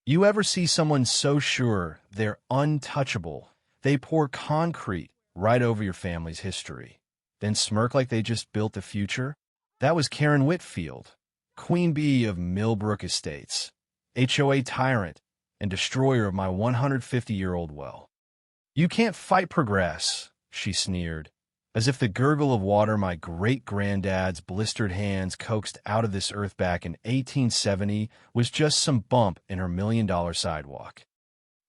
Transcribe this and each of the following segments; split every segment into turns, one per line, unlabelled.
You ever see someone so sure they're untouchable, they pour concrete right over your family's history, then smirk like they just built the future? That was Karen Whitfield, Queen Bee of Millbrook Estates, HOA tyrant and destroyer of my 150-year-old well. You can't fight progress, she sneered, as if the gurgle of water my great-granddad's blistered hands coaxed out of this earth back in 1870 was just some bump in her million-dollar sidewalk.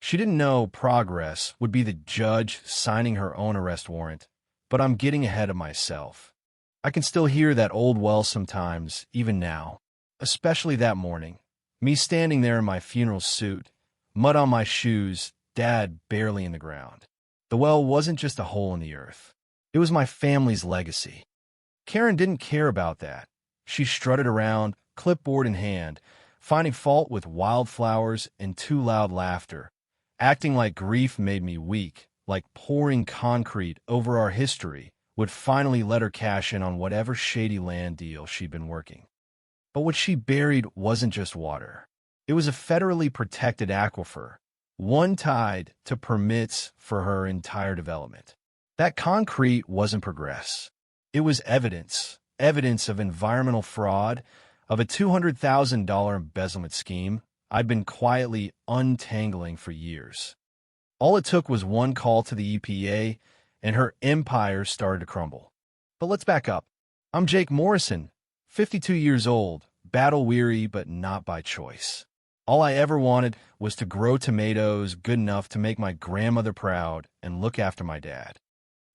She didn't know progress would be the judge signing her own arrest warrant, but I'm getting ahead of myself. I can still hear that old well sometimes, even now, especially that morning, me standing there in my funeral suit, mud on my shoes, Dad barely in the ground. The well wasn't just a hole in the earth. It was my family's legacy. Karen didn't care about that. She strutted around, clipboard in hand, finding fault with wildflowers and too loud laughter, acting like grief made me weak, like pouring concrete over our history would finally let her cash in on whatever shady land deal she'd been working. But what she buried wasn't just water. It was a federally protected aquifer, one tied to permits for her entire development. That concrete wasn't progress. It was evidence of environmental fraud, of a $200,000 embezzlement scheme I'd been quietly untangling for years. All it took was one call to the EPA, and her empire started to crumble. But let's back up. I'm Jake Morrison, 52 years old, battle-weary but not by choice. All I ever wanted was to grow tomatoes good enough to make my grandmother proud and look after my dad.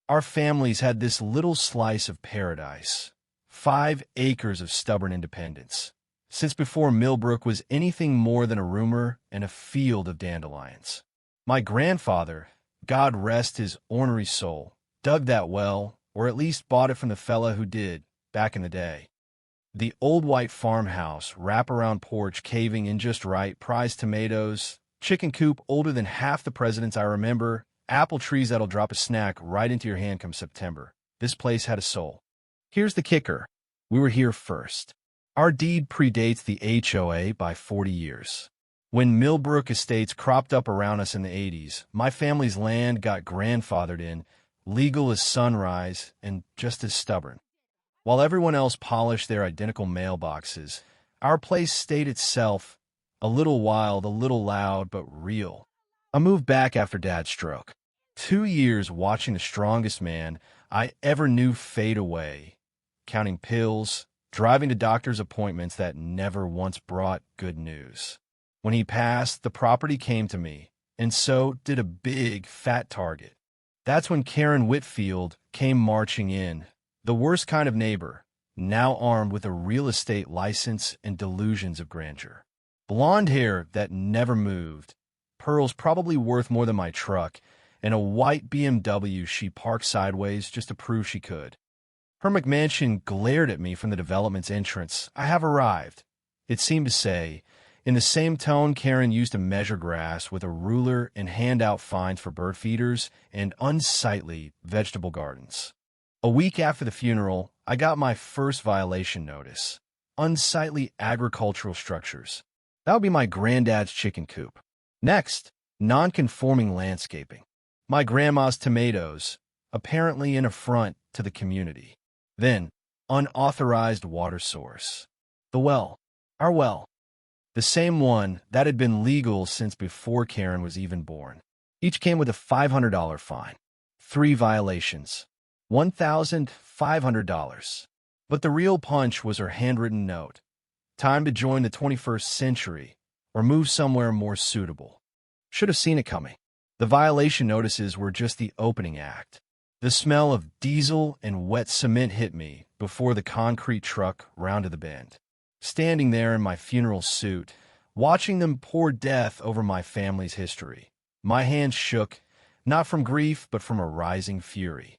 Our families had this little slice of paradise, 5 acres of stubborn independence, since before Millbrook was anything more than a rumor and a field of dandelions. My grandfather, God rest his ornery soul, dug that well, or at least bought it from the fella who did, back in the day. The old white farmhouse, wraparound porch caving in just right, prized tomatoes, chicken coop older than half the presidents I remember, apple trees that'll drop a snack right into your hand come September. This place had a soul. Here's the kicker. We were here first. Our deed predates the HOA by 40 years. When Millbrook Estates cropped up around us in the 80s, my family's land got grandfathered in, legal as sunrise and just as stubborn. While everyone else polished their identical mailboxes, our place stayed itself, a little wild, a little loud, but real. I moved back after Dad's stroke. 2 years watching the strongest man I ever knew fade away, counting pills, driving to doctor's appointments that never once brought good news. When he passed, the property came to me, and so did a big, fat target. That's when Karen Whitfield came marching in, the worst kind of neighbor, now armed with a real estate license and delusions of grandeur. Blonde hair that never moved, pearls probably worth more than my truck, and a white BMW she parked sideways just to prove she could. Her McMansion glared at me from the development's entrance. I have arrived, it seemed to say, in the same tone Karen used to measure grass with a ruler and hand out fines for bird feeders and unsightly vegetable gardens. A week after the funeral, I got my first violation notice. Unsightly agricultural structures. That would be my granddad's chicken coop. Next, non-conforming landscaping. My grandma's tomatoes, apparently an affront to the community. Then, unauthorized water source. The well. Our well. The same one that had been legal since before Karen was even born. Each came with a $500 fine. 3 violations. $1,500. But the real punch was her handwritten note. Time to join the 21st century, or move somewhere more suitable. Should have seen it coming. The violation notices were just the opening act. The smell of diesel and wet cement hit me before the concrete truck rounded the bend. Standing there in my funeral suit, watching them pour death over my family's history. My hands shook, not from grief, but from a rising fury.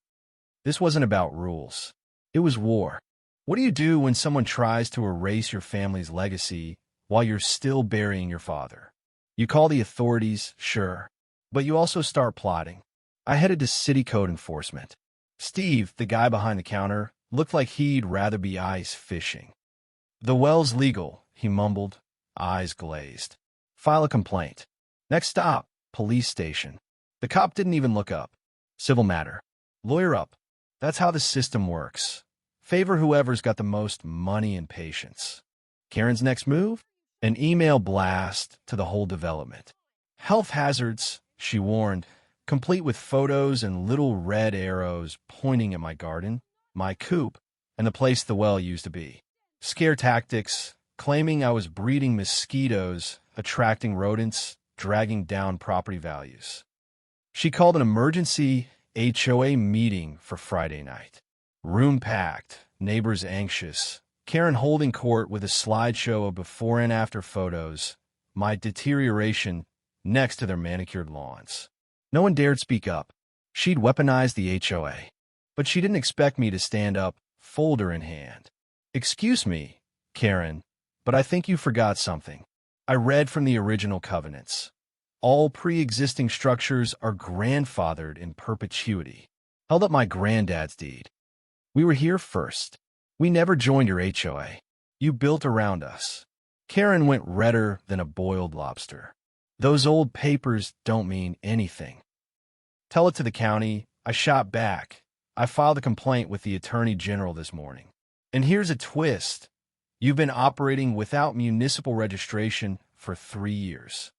This wasn't about rules. It was war. What do you do when someone tries to erase your family's legacy while you're still burying your father? You call the authorities, sure, but you also start plotting. I headed to city code enforcement. Steve, the guy behind the counter, looked like he'd rather be ice fishing. "The well's legal," he mumbled, eyes glazed. File a complaint. Next stop, police station. The cop didn't even look up. Civil matter. Lawyer up. That's how the system works. Favor whoever's got the most money and patience. Karen's next move? An email blast to the whole development. Health hazards, she warned, complete with photos and little red arrows pointing at my garden, my coop, and the place the well used to be. Scare tactics, claiming I was breeding mosquitoes, attracting rodents, dragging down property values. She called an emergency HOA meeting for Friday night. Room packed, neighbors anxious, Karen holding court with a slideshow of before and after photos, my deterioration next to their manicured lawns. No one dared speak up. She'd weaponized the HOA. But she didn't expect me to stand up, folder in hand. Excuse me, Karen, but I think you forgot something. I read from the original covenants. All pre-existing structures are grandfathered in perpetuity. Held up my granddad's deed. We were here first. We never joined your HOA. You built around us. Karen went redder than a boiled lobster. Those old papers don't mean anything. Tell it to the county. I shot back. I filed a complaint with the Attorney General this morning. And here's a twist. You've been operating without municipal registration for 3 years.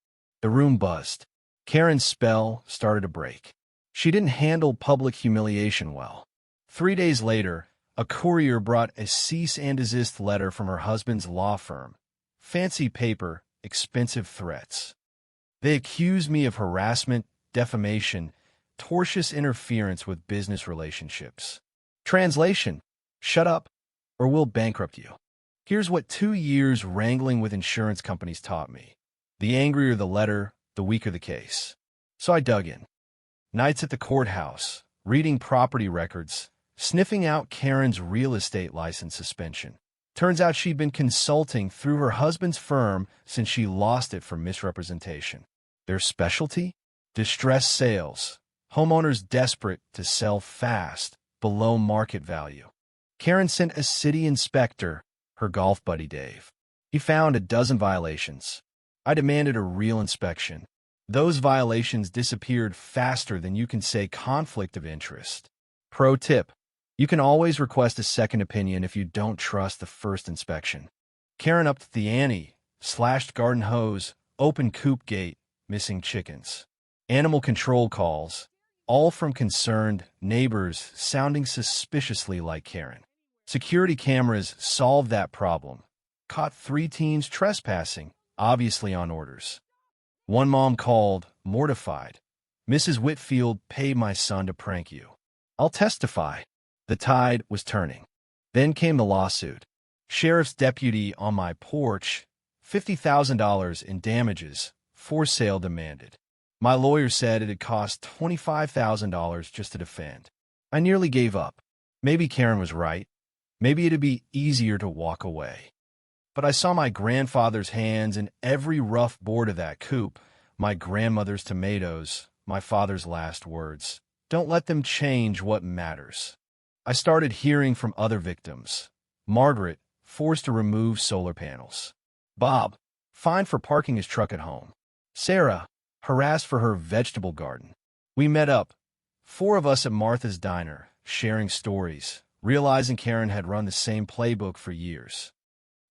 The room buzzed. Karen's spell started to break. She didn't handle public humiliation well. 3 days later, a courier brought a cease and desist letter from her husband's law firm. Fancy paper, expensive threats. They accused me of harassment, defamation, tortious interference with business relationships. Translation: shut up, or we'll bankrupt you. Here's what 2 years wrangling with insurance companies taught me. The angrier the letter, the weaker the case. So I dug in. Nights at the courthouse, reading property records, sniffing out Karen's real estate license suspension. Turns out she'd been consulting through her husband's firm since she lost it for misrepresentation. Their specialty? Distressed sales. Homeowners desperate to sell fast, below market value. Karen sent a city inspector, her golf buddy Dave. He found a dozen violations. I demanded a real inspection. Those violations disappeared faster than you can say conflict of interest. Pro tip: you can always request a second opinion if you don't trust the first inspection. Karen upped the ante, slashed garden hose, open coop gate, missing chickens. Animal control calls, all from concerned neighbors sounding suspiciously like Karen. Security cameras solved that problem. Caught 3 teens trespassing, obviously on orders. One mom called, mortified. Mrs. Whitfield paid my son to prank you. I'll testify. The tide was turning. Then came the lawsuit. Sheriff's deputy on my porch, $50,000 in damages, for sale demanded. My lawyer said it had cost $25,000 just to defend. I nearly gave up. Maybe Karen was right. Maybe it'd be easier to walk away. But I saw my grandfather's hands in every rough board of that coop, my grandmother's tomatoes, my father's last words. Don't let them change what matters. I started hearing from other victims. Margaret, forced to remove solar panels. Bob, fined for parking his truck at home. Sarah, harassed for her vegetable garden. We met up, 4 of us at Martha's Diner, sharing stories, realizing Karen had run the same playbook for years.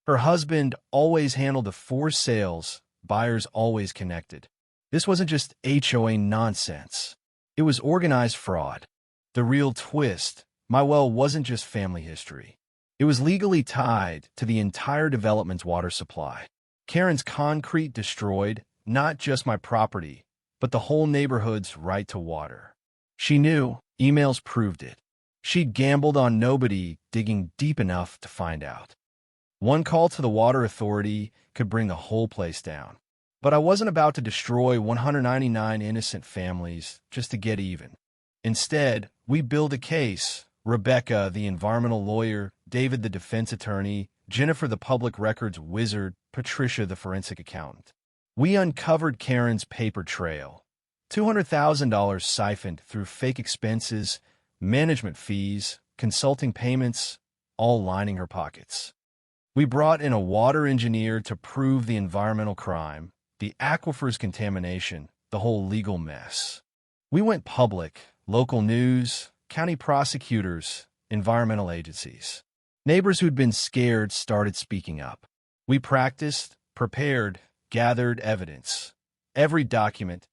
Her husband always handled the 4 sales, buyers always connected. This wasn't just HOA nonsense. It was organized fraud. The real twist: my well wasn't just family history. It was legally tied to the entire development's water supply. Karen's concrete destroyed not just my property, but the whole neighborhood's right to water. She knew, emails proved it. She'd gambled on nobody digging deep enough to find out. One call to the water authority could bring the whole place down. But I wasn't about to destroy 199 innocent families just to get even. Instead, we built a case. Rebecca, the environmental lawyer, David, the defense attorney, Jennifer, the public records wizard, Patricia, the forensic accountant. We uncovered Karen's paper trail. $200,000 siphoned through fake expenses, management fees, consulting payments, all lining her pockets. We brought in a water engineer to prove the environmental crime, the aquifers contamination, the whole legal mess. We went public, local news, county prosecutors, environmental agencies. Neighbors who'd been scared started speaking up. We practiced, prepared, gathered evidence. Every document,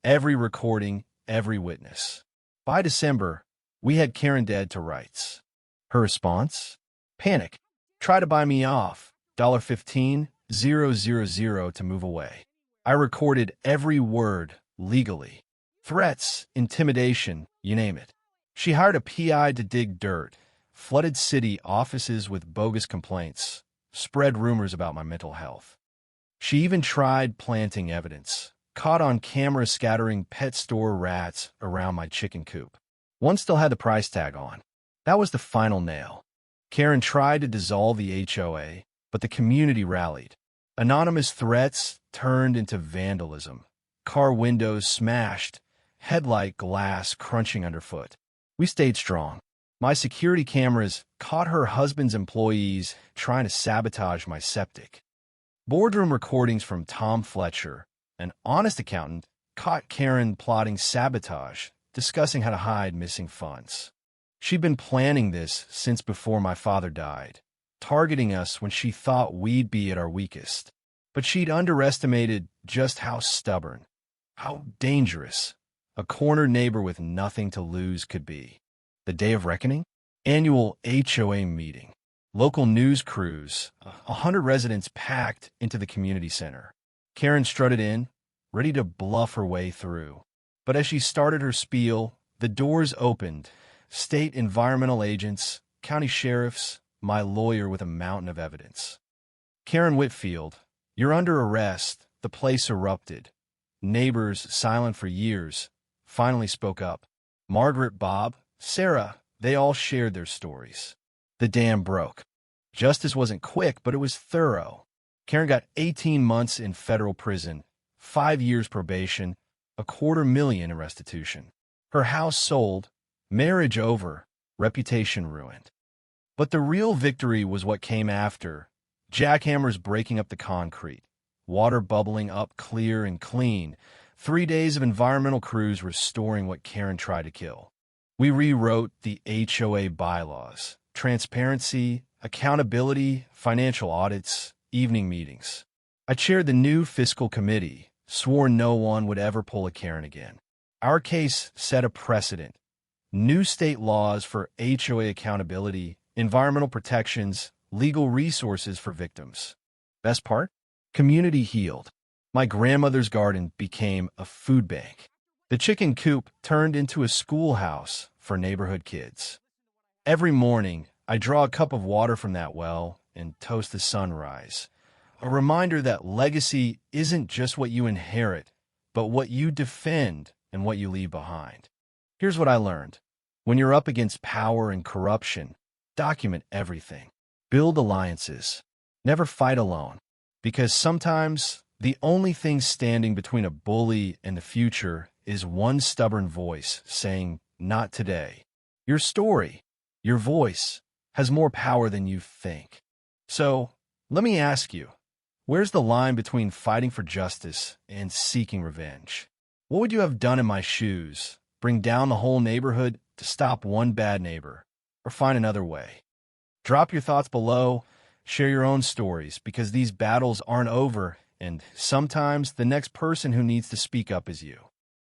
every recording, every witness. By December, we had Karen dead to rights. Her response? Panic. Try to buy me off. $15,000 to move away. I recorded every word legally. Threats, intimidation, you name it. She hired a PI to dig dirt, flooded city offices with bogus complaints, spread rumors about my mental health. She even tried planting evidence, caught on camera scattering pet store rats around my chicken coop. One still had the price tag on. That was the final nail. Karen tried to dissolve the HOA, but the community rallied. Anonymous threats turned into vandalism. Car windows smashed, headlight glass crunching underfoot. We stayed strong. My security cameras caught her husband's employees trying to sabotage my septic. Boardroom recordings from Tom Fletcher, an honest accountant, caught Karen plotting sabotage, discussing how to hide missing funds. She'd been planning this since before my father died, targeting us when she thought we'd be at our weakest. But she'd underestimated just how stubborn, how dangerous a corner neighbor with nothing to lose could be. The day of reckoning? Annual HOA meeting. Local news crews, 100 residents packed into the community center. Karen strutted in, ready to bluff her way through. But as she started her spiel, the doors opened. State environmental agents, county sheriffs, my lawyer with a mountain of evidence. Karen Whitfield, you're under arrest. The place erupted. Neighbors, silent for years, finally spoke up. Margaret, Bob, Sarah, they all shared their stories. The dam broke. Justice wasn't quick, but it was thorough. Karen got 18 months in federal prison, 5 years probation, $250,000 in restitution. Her house sold, marriage over, reputation ruined. But the real victory was what came after. Jackhammers breaking up the concrete, water bubbling up clear and clean, 3 days of environmental crews restoring what Karen tried to kill. We rewrote the HOA bylaws, transparency, accountability, financial audits, evening meetings. I chaired the new fiscal committee, swore no one would ever pull a Karen again. Our case set a precedent. New state laws for HOA accountability, environmental protections, legal resources for victims. Best part? Community healed. My grandmother's garden became a food bank. The chicken coop turned into a schoolhouse for neighborhood kids. Every morning, I draw a cup of water from that well and toast the sunrise. A reminder that legacy isn't just what you inherit, but what you defend and what you leave behind. Here's what I learned. When you're up against power and corruption, document everything. Build alliances. Never fight alone. Because sometimes the only thing standing between a bully and the future is one stubborn voice saying, not today. Your story, your voice, has more power than you think. So, let me ask you, where's the line between fighting for justice and seeking revenge? What would you have done in my shoes? Bring down the whole neighborhood to stop one bad neighbor, or find another way? Drop your thoughts below, share your own stories, because these battles aren't over, and sometimes the next person who needs to speak up is you.